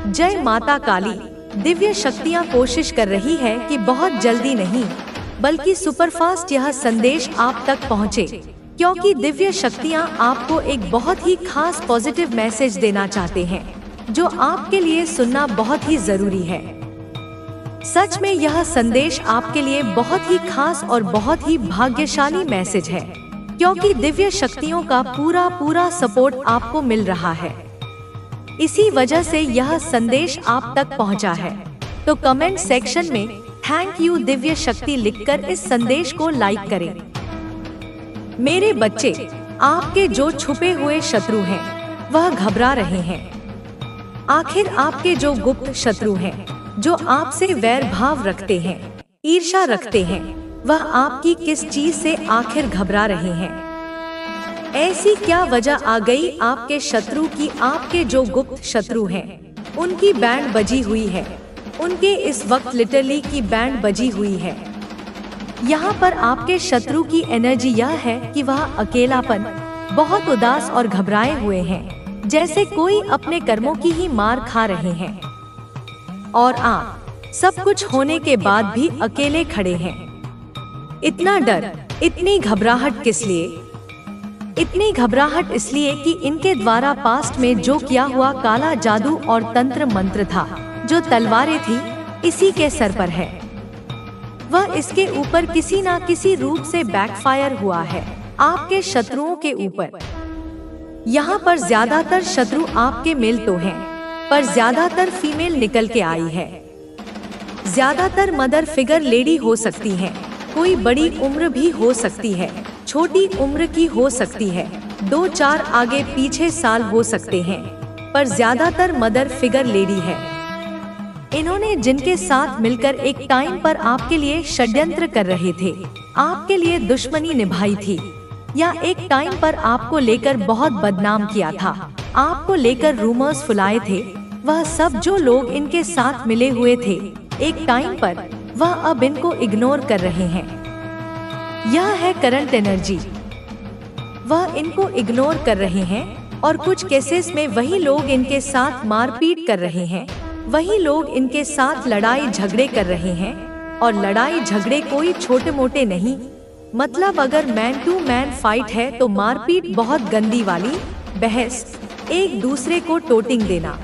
जय माता काली। दिव्य शक्तियाँ कोशिश कर रही है कि बहुत जल्दी नहीं बल्कि सुपरफास्ट यह संदेश आप तक पहुँचे, क्योंकि दिव्य शक्तियाँ आपको एक बहुत ही खास पॉजिटिव मैसेज देना चाहते हैं जो आपके लिए सुनना बहुत ही जरूरी है। सच में यह संदेश आपके लिए बहुत ही खास और बहुत ही भाग्यशाली मैसेज है, क्योंकि दिव्य शक्तियों का पूरा सपोर्ट आपको मिल रहा है। इसी वजह से यह संदेश आप तक पहुंचा है। तो कमेंट सेक्शन में थैंक यू दिव्य शक्ति लिखकर इस संदेश को लाइक करें। मेरे बच्चे, आपके जो छुपे हुए शत्रु हैं वह घबरा रहे हैं। आखिर आपके जो गुप्त शत्रु हैं, जो आपसे वैर भाव रखते हैं, ईर्ष्या रखते हैं, वह आपकी किस चीज से आखिर घबरा रहे हैं? ऐसी क्या वजह आ गई आपके शत्रु की? आपके जो गुप्त शत्रु हैं, उनकी बैंड बजी हुई है। उनके इस वक्त लिटरली की बैंड बजी हुई है। यहाँ पर आपके शत्रु की एनर्जी यह है कि वह अकेलापन, बहुत उदास और घबराए हुए हैं, जैसे कोई अपने कर्मों की ही मार खा रहे हैं। और आप सब कुछ होने के बाद भी अकेले खड़े हैं। इतना डर, इतनी घबराहट किस लिए? इतनी घबराहट इसलिए कि इनके द्वारा पास्ट में जो किया हुआ काला जादू और तंत्र मंत्र था, जो तलवारें थी, इसी के सर पर है। वह इसके ऊपर किसी ना किसी रूप से बैकफायर हुआ है आपके शत्रुओं के ऊपर। यहाँ पर ज्यादातर शत्रु आपके मेल तो हैं, पर ज्यादातर फीमेल निकल के आई है। ज्यादातर मदर फिगर लेडी हो सकती हैं, कोई बड़ी उम्र भी हो सकती है, छोटी उम्र की हो सकती है, 2-4 आगे पीछे साल हो सकते हैं, पर ज्यादातर मदर फिगर लेडी है। इन्होंने जिनके साथ मिलकर एक टाइम पर आपके लिए षड्यंत्र कर रहे थे, आपके लिए दुश्मनी निभाई थी, या एक टाइम पर आपको लेकर बहुत बदनाम किया था, आपको लेकर रूमर्स फुलाए थे, वह सब जो लोग इनके साथ मिले हुए थे एक टाइम पर, वह अब इनको इग्नोर कर रहे हैं। यह है करंट एनर्जी। वह इनको इग्नोर कर रहे हैं और कुछ केसेस में वही लोग इनके साथ मारपीट कर रहे हैं, वही लोग इनके साथ लड़ाई झगड़े कर रहे हैं। और लड़ाई झगड़े कोई छोटे मोटे नहीं, मतलब अगर मैन टू मैन फाइट है तो मारपीट बहुत गंदी वाली, बहस, एक दूसरे को टोटिंग देना।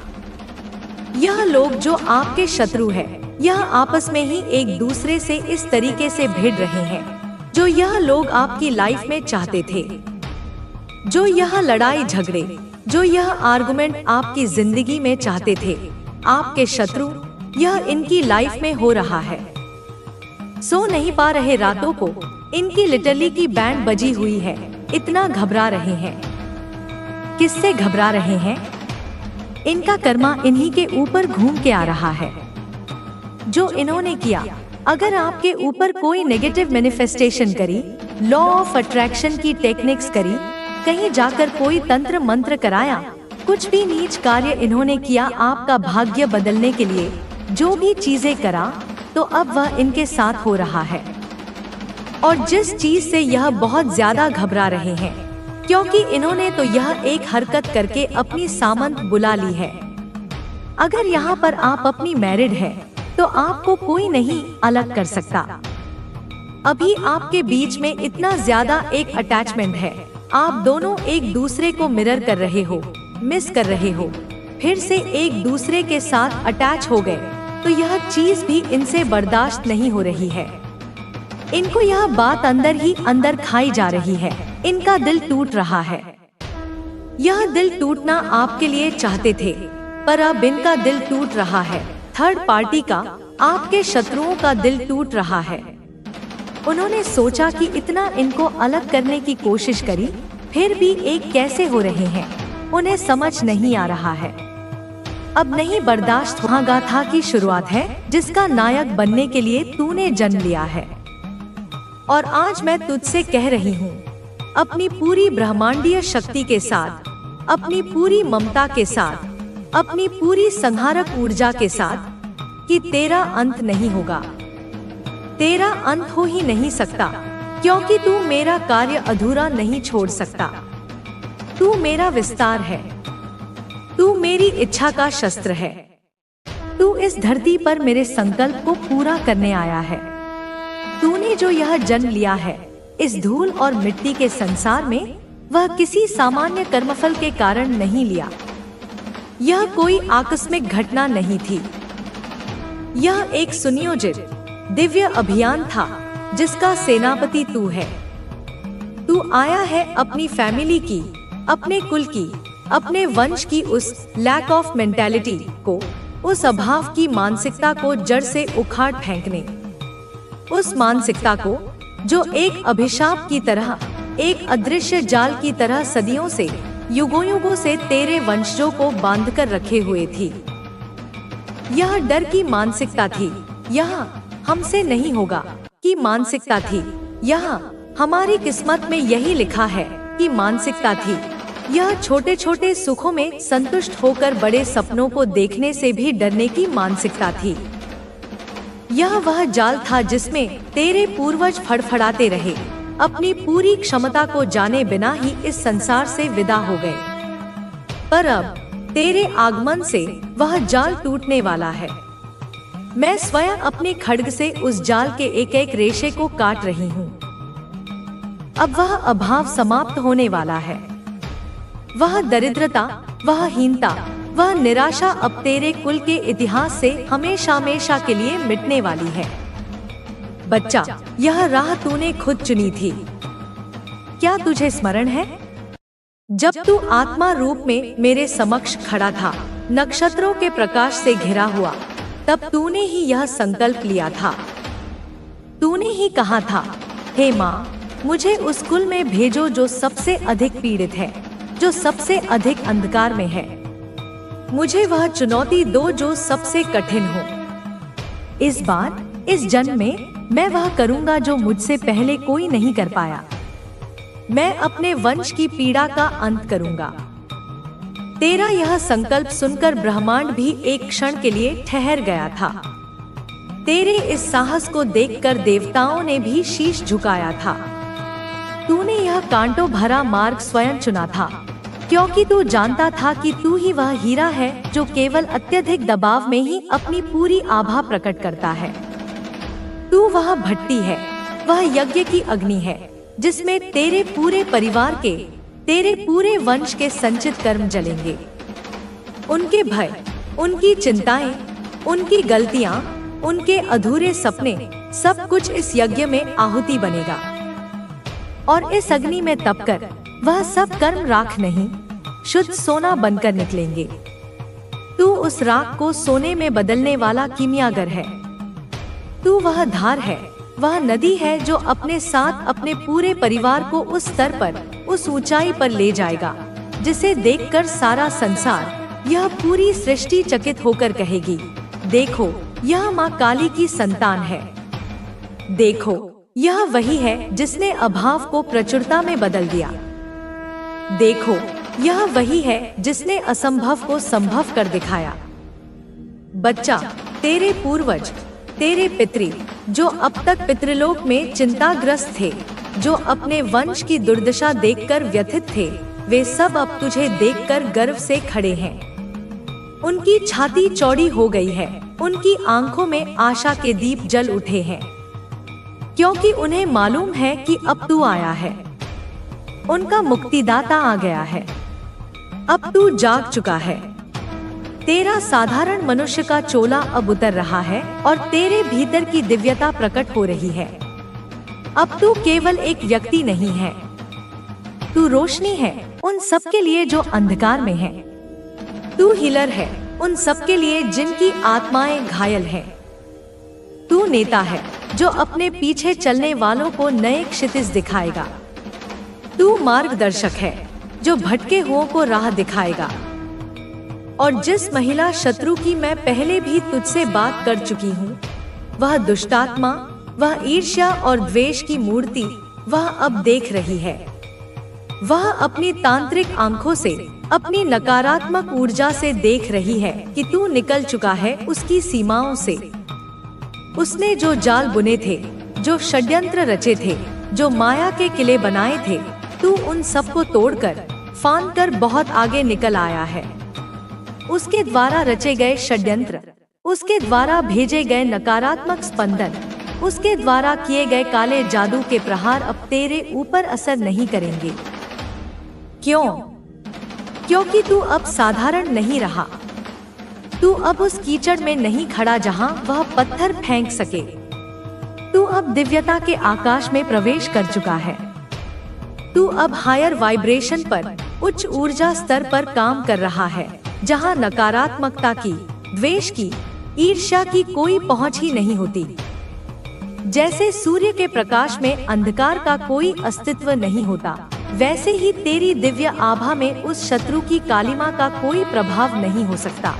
यह लोग जो आपके शत्रु है, यह आपस में ही एक दूसरे से इस तरीके से भिड़ रहे हैं जो यह लोग आपकी लाइफ में चाहते थे। जो यह लड़ाई झगड़े, जो यह आर्गुमेंट आपकी जिंदगी में चाहते थे आपके शत्रु, यह इनकी लाइफ में हो रहा है। सो नहीं पा रहे रातों को, इनकी लिटरली की बैंड बजी हुई है, इतना घबरा रहे हैं। किससे घबरा रहे हैं? इनका कर्मा इन्हीं के ऊपर घूम के आ रहा है। जो इन्होंने किया, अगर आपके ऊपर कोई नेगेटिव मैनिफेस्टेशन करी, लॉ ऑफ अट्रैक्शन की टेक्निक्स करी, कहीं जाकर कोई तंत्र मंत्र कराया, कुछ भी नीच कार्य इन्होंने किया आपका भाग्य बदलने के लिए, जो भी चीजें करा, तो अब वह इनके साथ हो रहा है। और जिस चीज से यह बहुत ज्यादा घबरा रहे हैं, क्योंकि इन्होंने तो यह एक हरकत करके अपनी सामंत बुला ली है। अगर यहाँ पर आप अपनी मैरिड है तो आपको कोई नहीं अलग कर सकता। अभी आपके बीच में इतना ज्यादा एक अटैचमेंट है, आप दोनों एक दूसरे को मिरर कर रहे हो, मिस कर रहे हो, फिर से एक दूसरे के साथ अटैच हो गए, तो यह चीज भी इनसे बर्दाश्त नहीं हो रही है। इनको यह बात अंदर ही अंदर खाई जा रही है, इनका दिल टूट रहा है। यह दिल टूटना आपके लिए चाहते थे, पर अब इनका दिल टूट रहा है। थर्ड पार्टी का, आपके शत्रुओं का दिल टूट रहा है। उन्होंने सोचा कि इतना इनको अलग करने की कोशिश करी, फिर भी एक कैसे हो रहे हैं, उन्हें समझ नहीं आ रहा है। अब नहीं बर्दाश्त। वहाँ गाथा की शुरुआत है जिसका नायक बनने के लिए तूने जन्म लिया है। और आज मैं तुझसे कह रही हूँ, अपनी पूरी ब्रह्मांडीय शक्ति के साथ, अपनी पूरी ममता के साथ, अपनी पूरी संहारक ऊर्जा के साथ, कि तेरा अंत नहीं होगा। तेरा अंत हो ही नहीं सकता, क्योंकि तू मेरा कार्य अधूरा नहीं छोड़ सकता। तू मेरा विस्तार है, तू मेरी इच्छा का शस्त्र है। इस धरती पर मेरे संकल्प को पूरा करने आया है। तूने जो यह जन्म लिया है इस धूल और मिट्टी के संसार में, वह किसी सामान्य कर्मफल के कारण नहीं लिया। यह कोई आकस्मिक घटना नहीं थी। यह एक सुनियोजित दिव्य अभियान था जिसका सेनापति तू है। तू आया है अपनी फैमिली की, अपने कुल की, अपने वंश की उस लैक ऑफ मेंटालिटी को, उस अभाव की मानसिकता को जड़ से उखाड़ फेंकने। उस मानसिकता को जो एक अभिशाप की तरह, एक अदृश्य जाल की तरह सदियों से, युगों युगों से तेरे वंशजों को बांध कर रखे हुए थी। यह डर की मानसिकता थी, यह हमसे नहीं होगा की मानसिकता थी, यह हमारी किस्मत में यही लिखा है कि मानसिकता थी। यह छोटे छोटे सुखों में संतुष्ट होकर बड़े सपनों को देखने से भी डरने की मानसिकता थी। यह वह जाल था जिसमें तेरे पूर्वज फड़फड़ाते रहे, अपनी पूरी क्षमता को जाने बिना ही इस संसार से विदा हो गए। पर अब तेरे आगमन से वह जाल टूटने वाला है। मैं स्वयं अपने खड्ग से उस जाल के एक एक रेशे को काट रही हूँ। अब वह अभाव समाप्त होने वाला है। वह दरिद्रता, वह हीनता, वह निराशा अब तेरे कुल के इतिहास से हमेशा हमेशा के लिए मिटने वाली है। बच्चा, यह राह तूने खुद चुनी थी। क्या तुझे स्मरण है जब तू आत्मा रूप में मेरे समक्ष खड़ा था, नक्षत्रों के प्रकाश से घिरा हुआ, तब तूने ही यह संकल्प लिया था। तूने ही कहा था, हे माँ, मुझे उस कुल में भेजो जो सबसे अधिक पीड़ित है, जो सबसे अधिक अंधकार में है। मुझे वह चुनौती दो जो सबसे कठिन हो। इस बार, इस जन्म में मैं वह करूंगा जो मुझसे पहले कोई नहीं कर पाया। मैं अपने वंश की पीड़ा का अंत करूंगा। तेरा यह संकल्प सुनकर ब्रह्मांड भी एक क्षण के लिए ठहर गया था। तेरे इस साहस को देखकर देवताओं ने भी शीश झुकाया था। तूने यह कांटों भरा मार्ग स्वयं चुना था, क्योंकि तू जानता था कि तू ही वह हीरा है जो केवल अत्यधिक दबाव में ही अपनी पूरी आभा प्रकट करता है। तू वह भट्टी है, वह यज्ञ की अग्नि है, जिसमें तेरे पूरे परिवार के, तेरे पूरे वंश के संचित कर्म जलेंगे। उनके भय, उनकी चिंताएं, उनकी गलतियां, उनके अधूरे सपने, सब कुछ इस यज्ञ में आहुति बनेगा। और इस अग्नि में तपकर वह सब कर्म राख नहीं, शुद्ध सोना बनकर निकलेंगे। तू उस राख को सोने में बदलने वाला कीमियागर है। तू वह धार है, वह नदी है जो अपने साथ अपने पूरे परिवार को उस स्तर पर, उस ऊंचाई पर ले जाएगा जिसे देखकर सारा संसार, यह पूरी सृष्टि चकित होकर कहेगी, देखो यह माँ काली की संतान है। देखो यह वही है जिसने अभाव को प्रचुरता में बदल दिया। देखो यह वही है जिसने असंभव को संभव कर दिखाया। बच्चा, तेरे पूर्वज, तेरे पितृ जो अब तक पितृलोक में चिंताग्रस्त थे, जो अपने वंश की दुर्दशा देखकर व्यथित थे, वे सब अब तुझे देखकर गर्व से खड़े हैं। उनकी छाती चौड़ी हो गई है, उनकी आंखों में आशा के दीप जल उठे हैं, क्योंकि उन्हें मालूम है कि अब तू आया है। उनका मुक्तिदाता आ गया है। अब तू जाग चुका है। तेरा साधारण मनुष्य का चोला अब उतर रहा है और तेरे भीतर की दिव्यता प्रकट हो रही है। अब तू केवल एक व्यक्ति नहीं है, तू रोशनी है उन सबके लिए जो अंधकार में है। तू हीलर है उन सबके लिए जिनकी आत्माएं घायल हैं। तू नेता है जो अपने पीछे चलने वालों को नए क्षितिज दिखाएगा। तू मार्गदर्शक है जो भटके हुओं को राह दिखाएगा। और जिस महिला शत्रु की मैं पहले भी तुझसे बात कर चुकी हूँ, वह दुष्टात्मा, वह ईर्ष्या और द्वेष की मूर्ति, वह अब देख रही है। वह अपनी तांत्रिक आंखों से, अपनी नकारात्मक ऊर्जा से देख रही है कि तू निकल चुका है उसकी सीमाओं से। उसने जो जाल बुने थे, जो षड्यंत्र रचे थे, जो माया के किले बनाए थे, तू उन सबको तोड़कर, फांद कर बहुत आगे निकल आया है। उसके द्वारा रचे गए षड्यंत्र, उसके द्वारा भेजे गए नकारात्मक स्पंदन, उसके द्वारा किए गए काले जादू के प्रहार अब तेरे ऊपर असर नहीं करेंगे। क्यों? क्योंकि तू अब साधारण नहीं रहा। तू अब उस कीचड़ में नहीं खड़ा जहां वह पत्थर फेंक सके। तू अब दिव्यता के आकाश में प्रवेश कर चुका है। तू अब हायर वाइब्रेशन पर, उच्च ऊर्जा स्तर पर काम कर रहा है, जहां नकारात्मकता की, द्वेष की, ईर्ष्या की कोई पहुंच ही नहीं होती। जैसे सूर्य के प्रकाश में अंधकार का कोई अस्तित्व नहीं होता, वैसे ही तेरी दिव्य आभा में उस शत्रु की कालिमा का कोई प्रभाव नहीं हो सकता।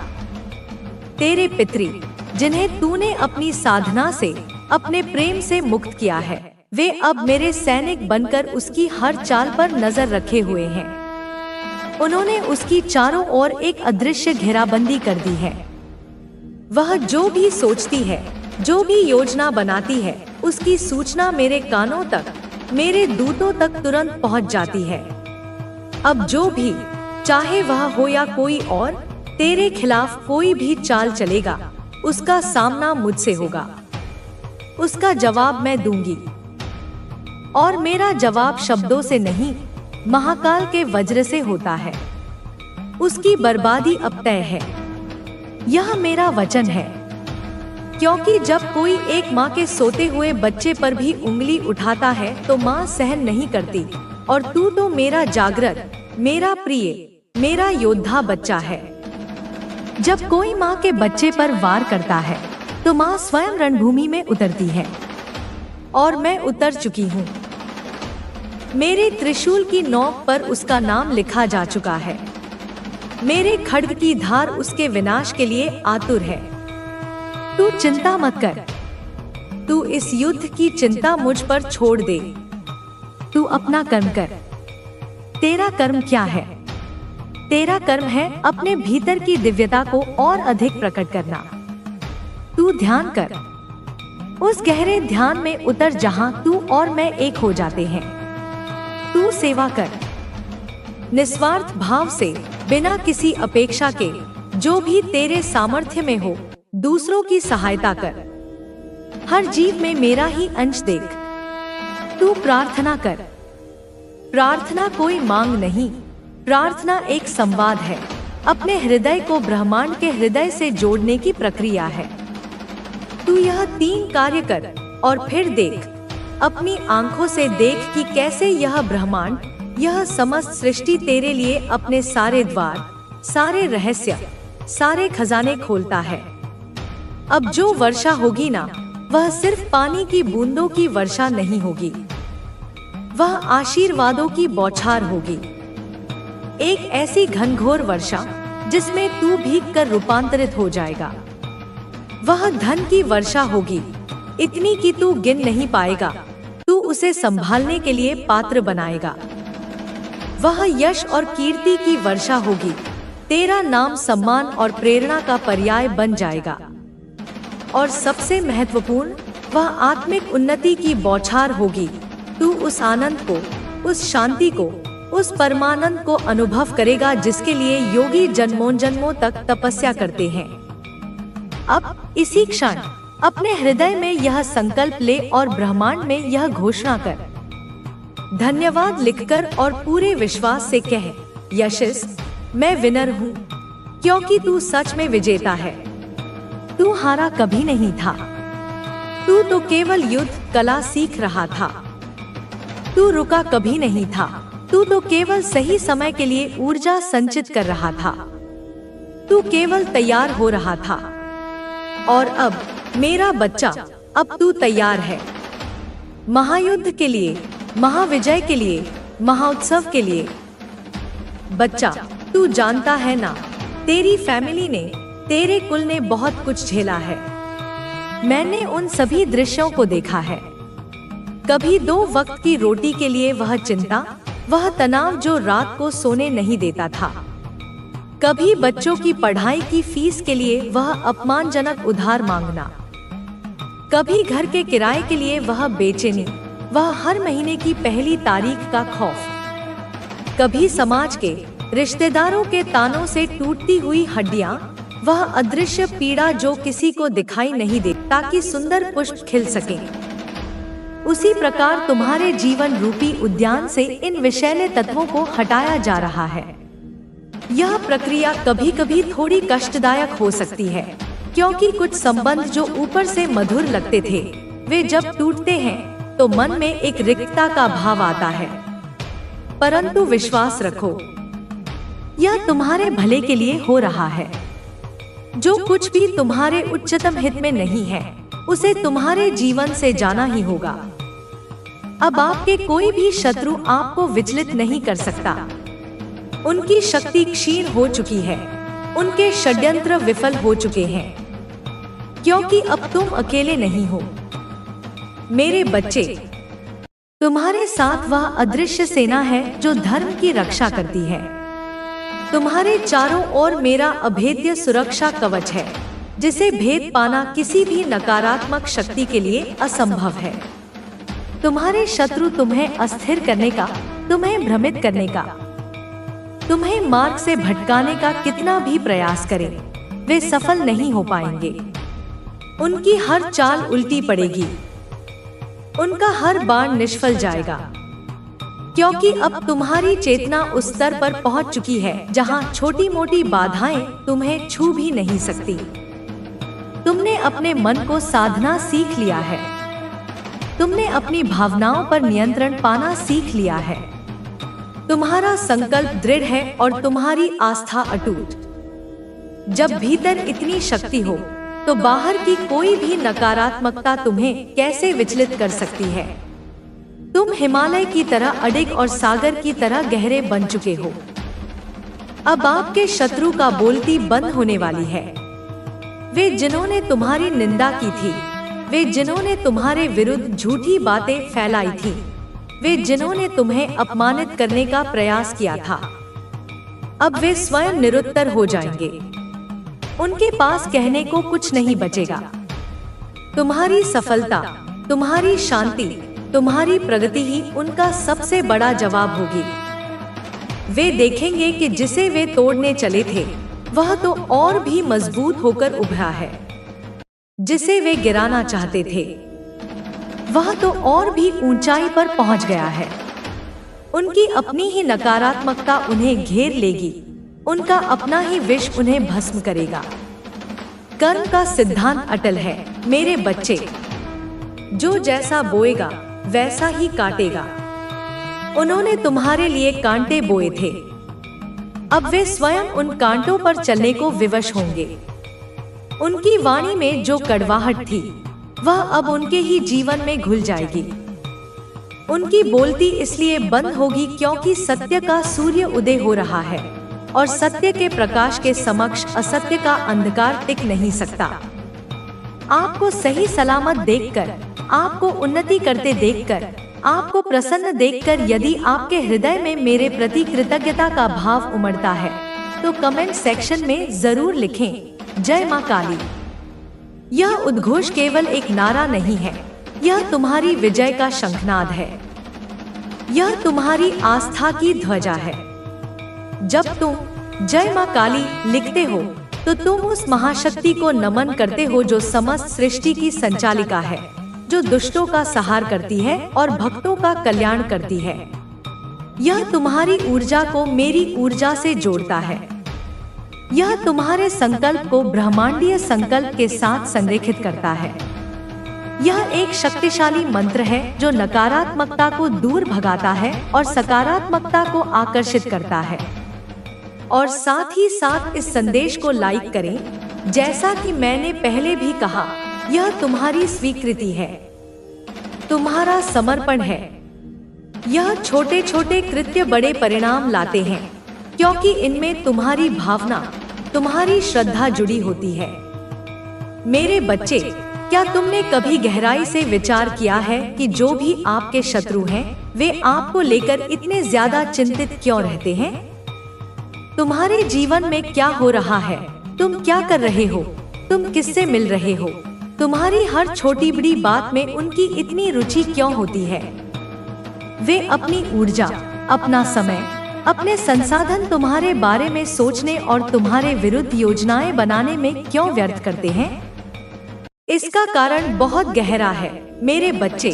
तेरे पितरी, जिन्हें तूने अपनी साधना से, अपने प्रेम से मुक्त किया है, वे अब मेरे सैनिक बनकर उसकी हर चाल पर नजर रखे हुए हैं। उन्होंने उसकी चारों ओर एक अदृश्य घेराबंदी कर दी है। वह जो भी सोचती है, जो भी योजना बनाती है, उसकी सूचना मेरे कानों तक, मेरे दूतों तक तुरंत पहुंच जाती है। अब जो भी, चाहे वह हो या कोई और, तेरे खिलाफ कोई भी चाल चलेगा, उसका सामना मुझसे होगा। उसका जवाब मैं दूंगी, और मेरा जवाब शब्दों से नहीं, महाकाल के वज्र से होता है। उसकी बर्बादी अब तय है, यह मेरा वचन है। क्योंकि जब कोई एक माँ के सोते हुए बच्चे पर भी उंगली उठाता है तो माँ सहन नहीं करती, और तू तो मेरा जागृत, मेरा प्रिय, मेरा योद्धा बच्चा है। जब कोई माँ के बच्चे पर वार करता है तो माँ स्वयं रणभूमि में उतरती है, और मैं उतर चुकी हूँ। मेरे त्रिशूल की नोक पर उसका नाम लिखा जा चुका है। मेरे खड्ग की धार उसके विनाश के लिए आतुर है। तू चिंता मत कर, तू इस युद्ध की चिंता मुझ पर छोड़ दे। तू अपना कर्म कर। तेरा कर्म क्या है? तेरा कर्म है अपने भीतर की दिव्यता को और अधिक प्रकट करना। तू ध्यान कर, उस गहरे ध्यान में उतर जहां तू और मैं एक हो जाते हैं। तू सेवा कर, निस्वार्थ भाव से, बिना किसी अपेक्षा के। जो भी तेरे सामर्थ्य में हो, दूसरों की सहायता कर। हर जीव में मेरा ही अंश देख। तू प्रार्थना कर। प्रार्थना कोई मांग नहीं, प्रार्थना एक संवाद है। अपने हृदय को ब्रह्मांड के हृदय से जोड़ने की प्रक्रिया है। तू यह 3 कार्य कर और फिर देख, अपनी आंखों से देख कि कैसे यह ब्रह्मांड, यह समस्त सृष्टि तेरे लिए अपने सारे द्वार, सारे रहस्य, सारे खजाने खोलता है। अब जो वर्षा होगी ना, वह सिर्फ पानी की बूंदों की वर्षा नहीं होगी, वह आशीर्वादों की बौछार होगी। एक ऐसी घनघोर वर्षा जिसमें तू भीग कर रूपांतरित हो जाएगा। वह धन की वर्षा होगी, इतनी कि तू गिन नहीं पाएगा। तू उसे संभालने के लिए पात्र बनाएगा। वह यश और कीर्ति की वर्षा होगी, तेरा नाम सम्मान और प्रेरणा का पर्याय बन जाएगा। और सबसे महत्वपूर्ण, वह आत्मिक उन्नति की बौछार होगी। तू उस आनंद को, उस शांति को, उस परमानंद को अनुभव करेगा जिसके लिए योगी जन्मों जन्मों तक तपस्या करते हैं। अब इसी क्षण अपने हृदय में यह संकल्प ले और ब्रह्मांड में यह घोषणा कर। धन्यवाद लिखकर और पूरे विश्वास से कह, यशस, मैं विनर हूँ, क्योंकि तू सच में विजेता है। तू हारा कभी नहीं था। तू तो केवल युद्ध कला सीख रहा था। तू रुका कभी नहीं था। तू तो केवल सही समय के लिए ऊर्जा संचित कर रहा था। तू केवल तैयार हो रहा था। और अब मेरा बच्चा, अब तू तैयार है महायुद्ध के लिए, महाविजय के लिए, महाउत्सव के लिए। बच्चा, तू जानता है ना, तेरी फैमिली ने, तेरे कुल ने बहुत कुछ झेला है। मैंने उन सभी दृश्यों को देखा है। कभी 2 वक्त की रोटी के लिए वह चिंता, वह तनाव जो रात को सोने नहीं देता था। कभी बच्चों की पढ़ाई की फीस के लिए वह अपमानजनक उधार मांगना। कभी घर के किराए के लिए वह बेचैनी, वह हर महीने की पहली तारीख का खौफ। कभी समाज के, रिश्तेदारों के तानों से टूटती हुई हड्डियां, वह अदृश्य पीड़ा जो किसी को दिखाई नहीं दे, ताकि सुंदर पुष्प खिल सके। उसी प्रकार तुम्हारे जीवन रूपी उद्यान से इन विषैले तत्वों को हटाया जा रहा है। यह प्रक्रिया कभी कभी थोड़ी कष्टदायक हो सकती है, क्योंकि कुछ संबंध जो ऊपर से मधुर लगते थे, वे जब टूटते हैं तो मन में एक रिक्तता का भाव आता है। परंतु विश्वास रखो, यह तुम्हारे भले के लिए हो रहा है। जो कुछ भी तुम्हारे उच्चतम हित में नहीं है, उसे तुम्हारे जीवन से जाना ही होगा। अब आपके कोई भी शत्रु आपको विचलित नहीं कर सकता। उनकी शक्ति क्षीण हो चुकी है, उनके षड्यंत्र विफल हो चुके हैं, क्योंकि अब तुम अकेले नहीं हो। मेरे बच्चे, तुम्हारे साथ वह अदृश्य सेना है जो धर्म की रक्षा करती है। तुम्हारे चारों ओर मेरा अभेद्य सुरक्षा कवच है, जिसे भेद पाना किसी भी नकारात्मक शक्ति के लिए असंभव है। तुम्हारे शत्रु तुम्हें अस्थिर करने का, तुम्हें भ्रमित करने का, तुम्हें मार्ग से भटकाने का कितना भी प्रयास करें, वे सफल नहीं हो पाएंगे। उनकी हर चाल उल्टी पड़ेगी, उनका हर बाण निष्फल जाएगा, क्योंकि अब तुम्हारी चेतना उस स्तर पर पहुंच चुकी है जहां छोटी मोटी बाधाएं तुम्हें छू भी नहीं सकती। तुमने अपने मन को साधना सीख लिया है, तुमने अपनी भावनाओं पर नियंत्रण पाना सीख लिया है। तुम्हारा संकल्प दृढ़ है और तुम्हारी आस्था अटूट। जब भीतर इतनी शक्ति हो, तो बाहर की कोई भी नकारात्मकता तुम्हें कैसे विचलित कर सकती है। तुम हिमालय की तरह अडिग और सागर की तरह गहरे बन चुके हो। अब आपके शत्रु का बोलती बंद होने वाली है। वे जिन्होंने तुम्हारी निंदा की थी, वे जिन्होंने तुम्हारे विरुद्ध झूठी बातें फैलाई थी, वे जिन्होंने तुम्हें अपमानित करने का प्रयास किया था, अब वे स्वयं निरुत्तर हो जाएंगे। उनके पास कहने को कुछ नहीं बचेगा। तुम्हारी सफलता, तुम्हारी शांति, तुम्हारी प्रगति ही उनका सबसे बड़ा जवाब होगी। वे देखेंगे कि जिसे वे तोड़ने चले थे, वह तो और भी मजबूत होकर उभरा है। जिसे वे गिराना चाहते थे, वह तो और भी ऊंचाई पर पहुंच गया है। उनकी अपनी ही नकारात्मकता उन्हें घेर लेगी, उनका अपना ही विष उन्हें भस्म करेगा। कर्म का सिद्धांत अटल है मेरे बच्चे। जो जैसा बोएगा वैसा ही काटेगा। उन्होंने तुम्हारे लिए कांटे बोए थे, अब वे स्वयं उन कांटों पर चलने को विवश होंगे। उनकी वाणी में जो कड़वाहट थी, वह अब उनके ही जीवन में घुल जाएगी। उनकी बोलती इसलिए बंद होगी क्योंकि सत्य का सूर्य उदय हो रहा है, और सत्य के प्रकाश के समक्ष असत्य का अंधकार टिक नहीं सकता। आपको सही सलामत देखकर, आपको उन्नति करते देखकर, आपको प्रसन्न देखकर यदि आपके हृदय में मेरे प्रति कृतज्ञता का भाव उमड़ता है, तो कमेंट सेक्शन में जरूर लिखें जय मां काली। यह उद्घोष केवल एक नारा नहीं है, यह तुम्हारी विजय का शंखनाद है। यह तुम्हारी आस्था की ध्वजा है। जब तुम जय मां काली लिखते हो, तो तुम उस महाशक्ति को नमन करते हो जो समस्त सृष्टि की संचालिका है, जो दुष्टों का संहार करती है और भक्तों का कल्याण करती है। यह तुम्हारी ऊर्जा को मेरी ऊर्जा से जोड़ता है। यह तुम्हारे संकल्प को ब्रह्मांडीय संकल्प के साथ संरेखित करता है। यह एक शक्तिशाली मंत्र है जो नकारात्मकता को दूर भगाता है और सकारात्मकता को आकर्षित करता है। और साथ ही साथ इस संदेश को लाइक करें। जैसा कि मैंने पहले भी कहा, यह तुम्हारी स्वीकृति है, तुम्हारा समर्पण है। यह छोटे छोटे कृत्य बड़े परिणाम लाते हैं, क्योंकि इनमें तुम्हारी भावना, तुम्हारी श्रद्धा जुड़ी होती है। मेरे बच्चे, क्या तुमने कभी गहराई से विचार किया है कि जो भी आपके शत्रु हैं, वे आपको लेकर इतने ज्यादा चिंतित क्यों रहते हैं? तुम्हारे जीवन में क्या हो रहा है? तुम क्या कर रहे हो? तुम किससे मिल रहे हो? तुम्हारी हर छोटी बड़ी बात में उनकी इतनी रुचि क्यों होती है? वे अपनी ऊर्जा, अपना समय, अपने संसाधन तुम्हारे बारे में सोचने और तुम्हारे विरुद्ध योजनाएं बनाने में क्यों व्यर्थ करते हैं? इसका कारण बहुत गहरा है मेरे बच्चे।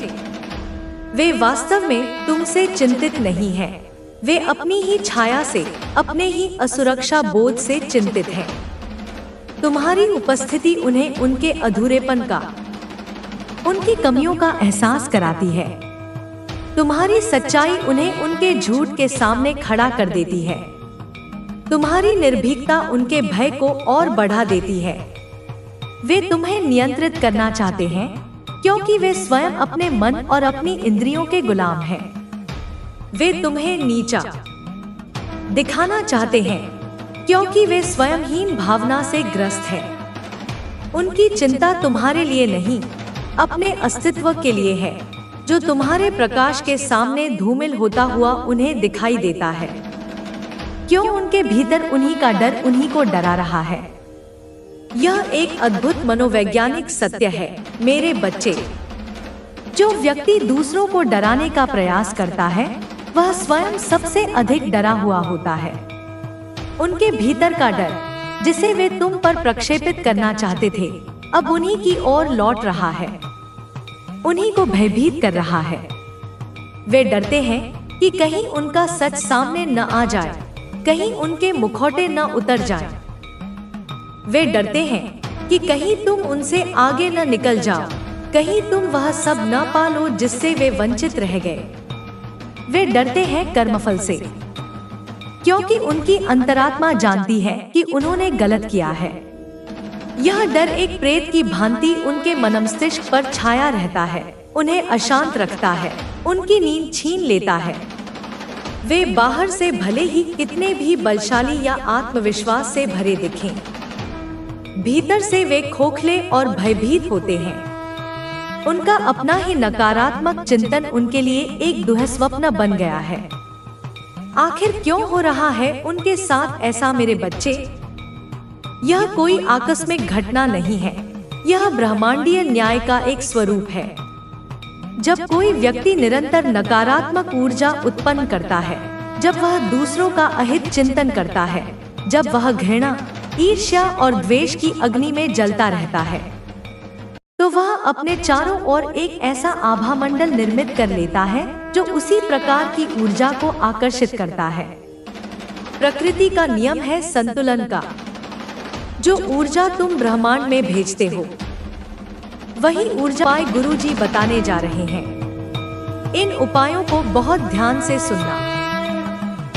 वे वास्तव में तुमसे चिंतित नहीं हैं। वे अपनी ही छाया से, अपने ही असुरक्षा बोध से चिंतित हैं। तुम्हारी उपस्थिति उन्हें उनके अधूरेपन का, उनकी कमियों का एहसास कराती है। तुम्हारी सच्चाई उन्हें उनके झूठ के सामने खड़ा कर देती है। तुम्हारी निर्भीकता उनके भय को और बढ़ा देती है। वे तुम्हें नियंत्रित करना चाहते हैं क्योंकि वे स्वयं अपने मन और अपनी इंद्रियों के गुलाम हैं। वे तुम्हें नीचा दिखाना चाहते हैं क्योंकि वे स्वयं हीन भावना से ग्रस्त हैं। उनकी चिंता तुम्हारे लिए नहीं, अपने अस्तित्व के लिए है, जो तुम्हारे प्रकाश के सामने धूमिल होता हुआ उन्हें दिखाई देता है। क्यों उनके भीतर उन्हीं का डर उन्हीं को डरा रहा है। यह एक अद्भुत मनोवैज्ञानिक सत्य है मेरे बच्चे। जो व्यक्ति दूसरों को डराने का प्रयास करता है वह स्वयं सबसे अधिक डरा हुआ होता है। उनके भीतर का डर, जिसे वे तुम पर प्रक्षेपित करना चाहते थे, अब उन्हीं की ओर लौट रहा है, उन्हीं को भयभीत कर रहा है। वे डरते हैं कि कहीं उनका सच सामने न आ जाए, कहीं उनके मुखौटे न उतर जाएं। वे डरते हैं कि कहीं तुम उनसे आगे न निकल जाओ, कहीं तुम वह सब न पा लो जिससे वे वंचित रह गए। वे डरते हैं कर्मफल से, क्योंकि उनकी अंतरात्मा जानती है कि उन्होंने गलत किया है। यह डर एक प्रेत की भांति उनके मनमस्तिष्क पर छाया रहता है, उन्हें अशांत रखता है, उनकी नींद छीन लेता है। वे बाहर से भले ही कितने भी बलशाली या आत्मविश्वास से भरे दिखें, भीतर से वे खोखले और भयभीत होते हैं। उनका अपना ही नकारात्मक चिंतन उनके लिए एक दुःस्वप्न बन गया है। आखिर क्यों हो रहा है उनके साथ ऐसा मेरे बच्चे? यह कोई आकस्मिक घटना नहीं है, यह ब्रह्मांडीय न्याय का एक स्वरूप है। जब कोई व्यक्ति निरंतर नकारात्मक ऊर्जा उत्पन्न करता है, जब वह दूसरों का अहित चिंतन करता है, जब वह घृणा, ईर्ष्या और द्वेष की अग्नि में जलता रहता है, तो वह अपने चारों ओर एक ऐसा आभा मंडल निर्मित कर लेता है जो उसी प्रकार की ऊर्जा को आकर्षित करता है। प्रकृति का नियम है संतुलन का। जो ऊर्जा तुम ब्रह्मांड में भेजते हो, वही ऊर्जा उपाय गुरुजी बताने जा रहे हैं। इन उपायों को बहुत ध्यान से सुनना।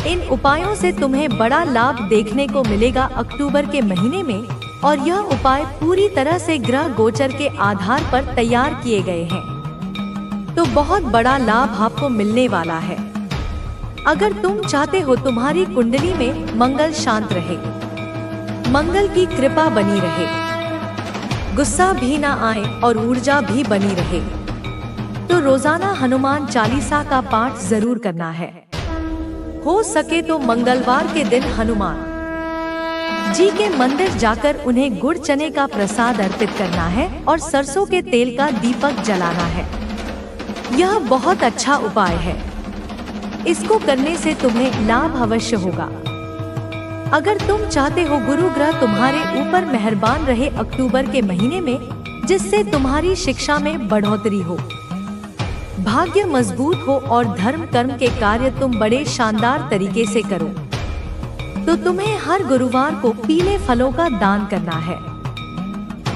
इन उपायों से तुम्हें बड़ा लाभ देखने को मिलेगा अक्टूबर के महीने में, और यह उपाय पूरी तरह से ग्रह गोचर के आधार पर तैयार किए गए हैं, तो बहुत बड़ा लाभ आपको मिलने वाला है। अगर तुम चाहते हो तुम्हारी कुंडली में मंगल शांत रहे, मंगल की कृपा बनी रहे, गुस्सा भी ना आए और ऊर्जा भी बनी रहे, तो रोजाना हनुमान चालीसा का पाठ जरूर करना है। हो सके तो मंगलवार के दिन हनुमान जी के मंदिर जाकर उन्हें गुड़ चने का प्रसाद अर्पित करना है और सरसों के तेल का दीपक जलाना है। यह बहुत अच्छा उपाय है, इसको करने से तुम्हें लाभ अवश्य होगा। अगर तुम चाहते हो गुरु ग्रह तुम्हारे ऊपर मेहरबान रहे अक्टूबर के महीने में, जिससे तुम्हारी शिक्षा में बढ़ोतरी हो, भाग्य मजबूत हो और धर्म कर्म के कार्य तुम बड़े शानदार तरीके से करो, तो तुम्हें हर गुरुवार को पीले फलों का दान करना है,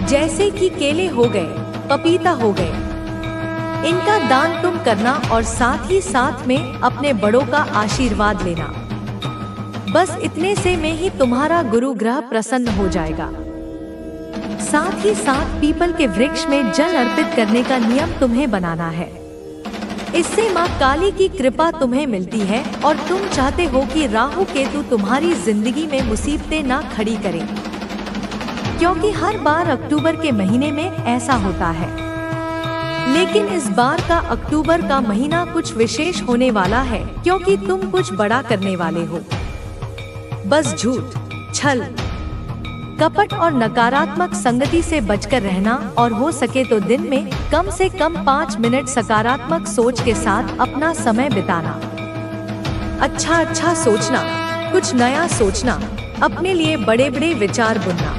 जैसे कि केले हो गए, पपीता हो गए। इनका दान तुम करना और साथ ही साथ में अपने बड़ों का आशीर्वाद लेना। बस इतने से में ही तुम्हारा गुरु ग्रह प्रसन्न हो जाएगा। साथ ही साथ पीपल के वृक्ष में जल अर्पित करने का नियम तुम्हें बनाना है। इससे माँ काली की कृपा तुम्हें मिलती है और तुम चाहते हो कि राहु केतु तुम्हारी जिंदगी में मुसीबतें ना खड़ी करें, क्योंकि हर बार अक्टूबर के महीने में ऐसा होता है। लेकिन इस बार का अक्टूबर का महीना कुछ विशेष होने वाला है, क्योंकि तुम कुछ बड़ा करने वाले हो। बस झूठ, छल, कपट और नकारात्मक संगति से बचकर रहना, और हो सके तो दिन में कम से कम 5 मिनट सकारात्मक सोच के साथ अपना समय बिताना। अच्छा सोचना, कुछ नया सोचना, अपने लिए बड़े बड़े विचार बुनना।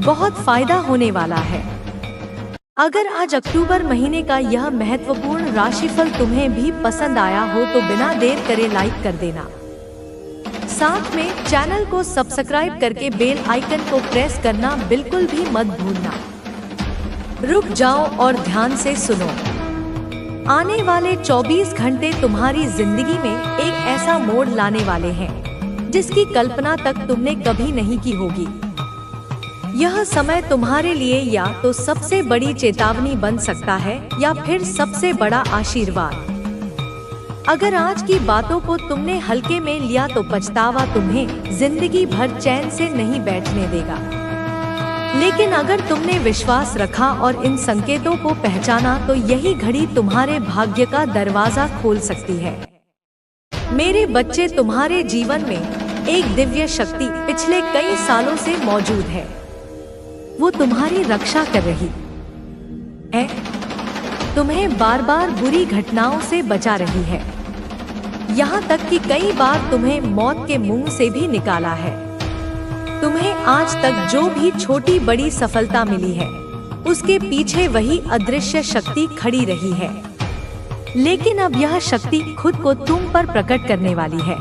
बहुत फायदा होने वाला है। अगर आज अक्टूबर महीने का यह महत्वपूर्ण राशिफल तुम्हें भी पसंद आया हो तो बिना देर करे लाइक कर देना। साथ में चैनल को सब्सक्राइब करके बेल आइकन को प्रेस करना बिल्कुल भी मत भूलना। रुक जाओ और ध्यान से सुनो। आने वाले 24 घंटे तुम्हारी जिंदगी में एक ऐसा मोड़ लाने वाले हैं जिसकी कल्पना तक तुमने कभी नहीं की होगी। यह समय तुम्हारे लिए या तो सबसे बड़ी चेतावनी बन सकता है या फिर सबसे बड़ा आशीर्वाद। अगर आज की बातों को तुमने हल्के में लिया तो पछतावा तुम्हें जिंदगी भर चैन से नहीं बैठने देगा। लेकिन अगर तुमने विश्वास रखा और इन संकेतों को पहचाना तो यही घड़ी तुम्हारे भाग्य का दरवाजा खोल सकती है। मेरे बच्चे, तुम्हारे जीवन में एक दिव्य शक्ति पिछले कई सालों से मौजूद है। वो तुम्हारी रक्षा कर रही है, तुम्हें बार बार बुरी घटनाओं से बचा रही है, यहाँ तक कि कई बार तुम्हें मौत के मुंह से भी निकाला है। तुम्हें आज तक जो भी छोटी बड़ी सफलता मिली है उसके पीछे वही अदृश्य शक्ति खड़ी रही है। लेकिन अब यह शक्ति खुद को तुम पर प्रकट करने वाली है।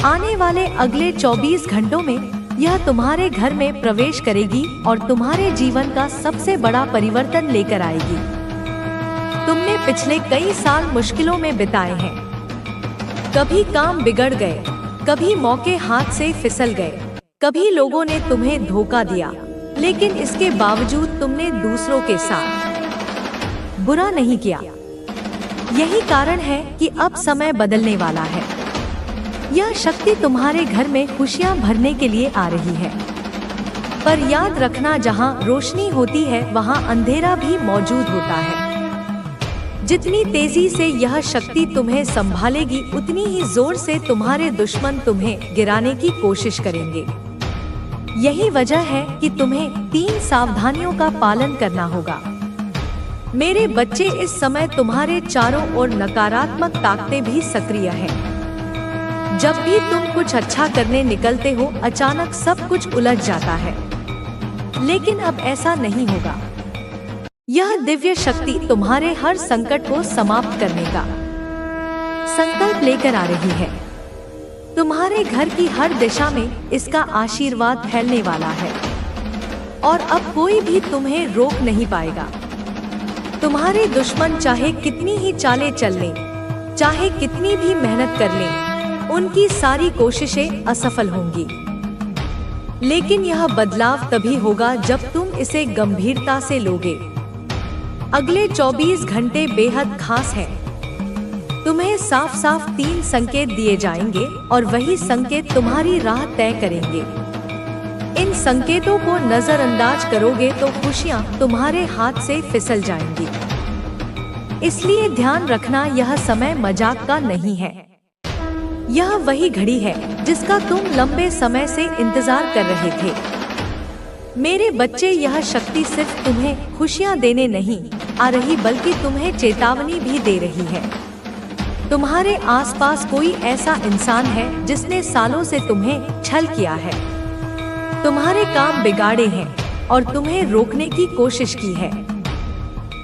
आने वाले अगले 24 घंटों में यह तुम्हारे घर में प्रवेश करेगी और तुम्हारे जीवन का सबसे बड़ा परिवर्तन लेकर आएगी। तुमने पिछले कई साल मुश्किलों में बिताए हैं। कभी काम बिगड़ गए, कभी मौके हाथ से फिसल गए, कभी लोगों ने तुम्हें धोखा दिया, लेकिन इसके बावजूद तुमने दूसरों के साथ बुरा नहीं किया। यही कारण है कि अब समय बदलने वाला है। यह शक्ति तुम्हारे घर में खुशियां भरने के लिए आ रही है। पर याद रखना, जहां रोशनी होती है वहां अंधेरा भी मौजूद होता है। जितनी तेजी से यह शक्ति तुम्हें संभालेगी उतनी ही जोर से तुम्हारे दुश्मन तुम्हें गिराने की कोशिश करेंगे। यही वजह है कि तुम्हें 3 सावधानियों का पालन करना होगा। मेरे बच्चे, इस समय तुम्हारे चारों ओर नकारात्मक ताकतें भी सक्रिय हैं। जब भी तुम कुछ अच्छा करने निकलते हो अचानक सब कुछ उलझ जाता है। लेकिन अब ऐसा नहीं होगा। यह दिव्य शक्ति तुम्हारे हर संकट को समाप्त करने का संकल्प लेकर आ रही है। तुम्हारे घर की हर दिशा में इसका आशीर्वाद फैलने वाला है और अब कोई भी तुम्हें रोक नहीं पाएगा। तुम्हारे दुश्मन चाहे कितनी ही चालें चल लें, चाहे कितनी भी मेहनत कर लें, उनकी सारी कोशिशें असफल होंगी। लेकिन यह बदलाव तभी होगा जब तुम इसे गंभीरता से लोगे। अगले 24 घंटे बेहद खास हैं। तुम्हें साफ साफ 3 संकेत दिए जाएंगे और वही संकेत तुम्हारी राह तय करेंगे। इन संकेतों को नजरअंदाज करोगे तो खुशियां तुम्हारे हाथ से फिसल जाएंगी। इसलिए ध्यान रखना, यह समय मजाक का नहीं है। यह वही घड़ी है जिसका तुम लंबे समय से इंतजार कर रहे थे। मेरे बच्चे, यह शक्ति सिर्फ तुम्हें खुशियां देने नहीं आ रही बल्कि तुम्हें चेतावनी भी दे रही है। तुम्हारे आसपास कोई ऐसा इंसान है जिसने सालों से तुम्हें छल किया है, तुम्हारे काम बिगाड़े हैं और तुम्हें रोकने की कोशिश की है।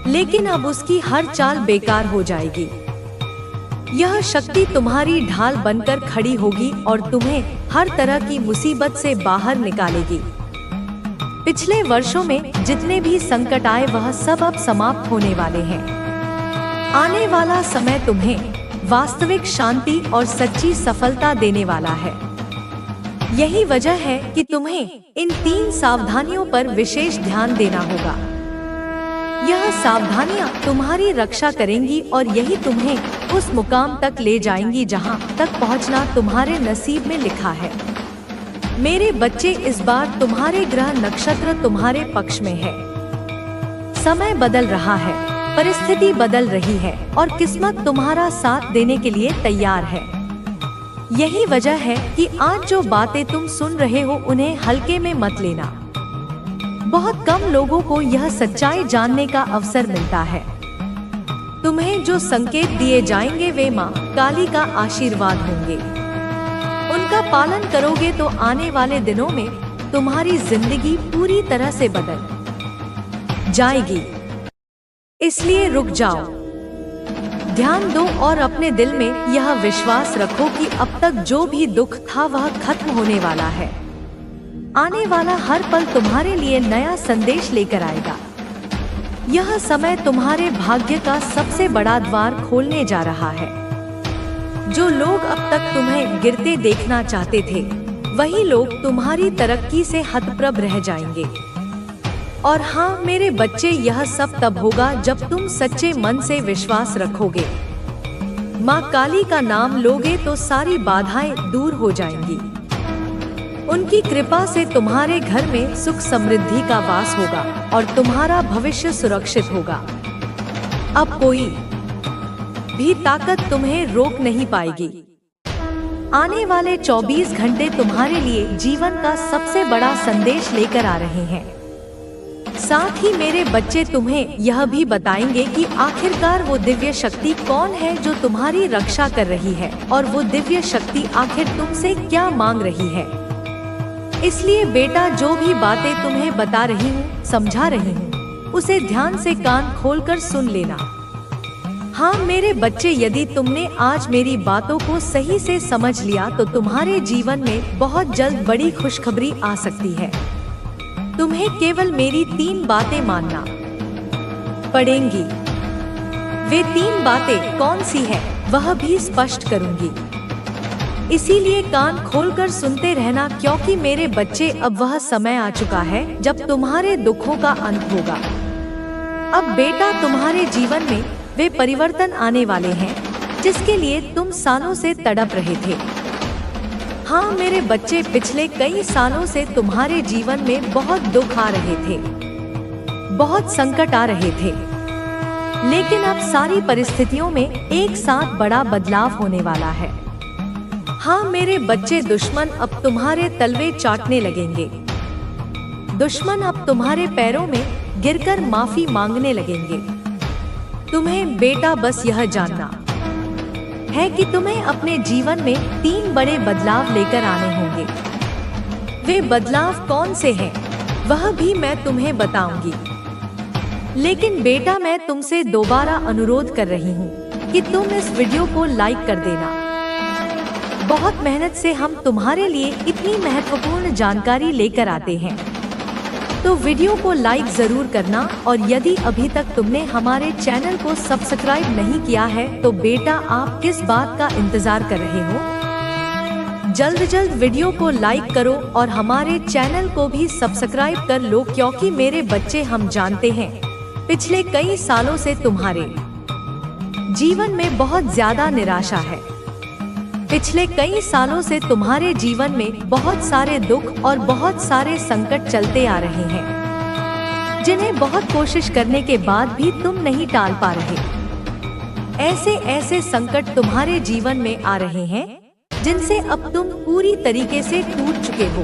लेकिन अब उसकी हर चाल बेकार हो जाएगी। यह शक्ति तुम्हारी ढाल बनकर खड़ी होगी और तुम्हें हर तरह की मुसीबत से बाहर निकालेगी। पिछले वर्षों में जितने भी संकट आए वह सब अब समाप्त होने वाले हैं। आने वाला समय तुम्हें वास्तविक शांति और सच्ची सफलता देने वाला है। यही वजह है कि तुम्हें इन 3 सावधानियों पर विशेष ध्यान देना होगा। यह सावधानियां तुम्हारी रक्षा करेंगी और यही तुम्हें उस मुकाम तक ले जाएंगी जहां तक पहुंचना तुम्हारे नसीब में लिखा है। मेरे बच्चे, इस बार तुम्हारे ग्रह नक्षत्र तुम्हारे पक्ष में है। समय बदल रहा है, परिस्थिति बदल रही है और किस्मत तुम्हारा साथ देने के लिए तैयार है। यही वजह है कि आज जो बातें तुम सुन रहे हो उन्हें हल्के में मत लेना। बहुत कम लोगों को यह सच्चाई जानने का अवसर मिलता है। तुम्हें जो संकेत दिए जाएंगे वे माँ काली का आशीर्वाद होंगे। उनका पालन करोगे तो आने वाले दिनों में तुम्हारी जिंदगी पूरी तरह से बदल जाएगी। इसलिए रुक जाओ, ध्यान दो और अपने दिल में यह विश्वास रखो कि अब तक जो भी दुख था वह खत्म होने वाला है। आने वाला हर पल तुम्हारे लिए नया संदेश लेकर आएगा। यह समय तुम्हारे भाग्य का सबसे बड़ा द्वार खोलने जा रहा है। जो लोग अब तक तुम्हें गिरते देखना चाहते थे, वही लोग तुम्हारी तरक्की से हतप्रभ रह जाएंगे। और हाँ मेरे बच्चे, यह सब तब होगा जब तुम सच्चे मन से विश्वास रखोगे। माँ काली का नाम लोगे तो सारी बाधाएं दूर हो जाएंगी। उनकी कृपा से तुम्हारे घर में सुख समृद्धि का वास होगा और तुम्हारा भविष्य सुरक्षित होगा। अब कोई भी ताकत तुम्हें रोक नहीं पाएगी। आने वाले 24 घंटे तुम्हारे लिए जीवन का सबसे बड़ा संदेश लेकर आ रहे हैं। साथ ही मेरे बच्चे तुम्हें यह भी बताएंगे कि आखिरकार वो दिव्य शक्ति कौन है जो तुम्हारी रक्षा कर रही है और वो दिव्य शक्ति आखिर तुमसे क्या मांग रही है। इसलिए बेटा, जो भी बातें तुम्हें बता रही हूँ, समझा रही हूँ, उसे ध्यान से कान खोलकर सुन लेना। हाँ मेरे बच्चे, यदि तुमने आज मेरी बातों को सही से समझ लिया तो तुम्हारे जीवन में बहुत जल्द बड़ी खुशखबरी आ सकती है। तुम्हें केवल मेरी 3 बातें मानना पड़ेंगी। वे 3 बातें कौन सी है वह भी स्पष्ट करूंगी। इसीलिए कान खोलकर सुनते रहना, क्योंकि मेरे बच्चे अब वह समय आ चुका है जब तुम्हारे दुखों का अंत होगा। अब बेटा, तुम्हारे जीवन में वे परिवर्तन आने वाले हैं जिसके लिए तुम सालों से तड़प रहे थे। हाँ मेरे बच्चे, पिछले कई सालों से तुम्हारे जीवन में बहुत दुख आ रहे थे, बहुत संकट आ रहे थे, लेकिन अब सारी परिस्थितियों में एक साथ बड़ा बदलाव होने वाला है। हाँ मेरे बच्चे, दुश्मन अब तुम्हारे तलवे चाटने लगेंगे। दुश्मन अब तुम्हारे पैरों में गिरकर माफी मांगने लगेंगे। तुम्हें बेटा बस यह जानना है कि तुम्हें अपने जीवन में 3 बड़े बदलाव लेकर आने होंगे। वे बदलाव कौन से हैं वह भी मैं तुम्हें बताऊंगी। लेकिन बेटा, मैं तुमसे दोबारा अनुरोध कर रही हूँ कि तुम इस वीडियो को लाइक कर देना। बहुत मेहनत से हम तुम्हारे लिए इतनी महत्वपूर्ण जानकारी लेकर आते हैं, तो वीडियो को लाइक जरूर करना। और यदि अभी तक तुमने हमारे चैनल को सब्सक्राइब नहीं किया है तो बेटा, आप किस बात का इंतजार कर रहे हो? जल्द जल्द वीडियो को लाइक करो और हमारे चैनल को भी सब्सक्राइब कर लो, क्योंकि मेरे बच्चे, हम जानते हैं पिछले कई सालों से तुम्हारे जीवन में बहुत ज्यादा निराशा है। पिछले कई सालों से तुम्हारे जीवन में बहुत सारे दुख और बहुत सारे संकट चलते आ रहे हैं, जिन्हें बहुत कोशिश करने के बाद भी तुम नहीं टाल पा रहे। ऐसे संकट तुम्हारे जीवन में आ रहे हैं जिनसे अब तुम पूरी तरीके से टूट चुके हो।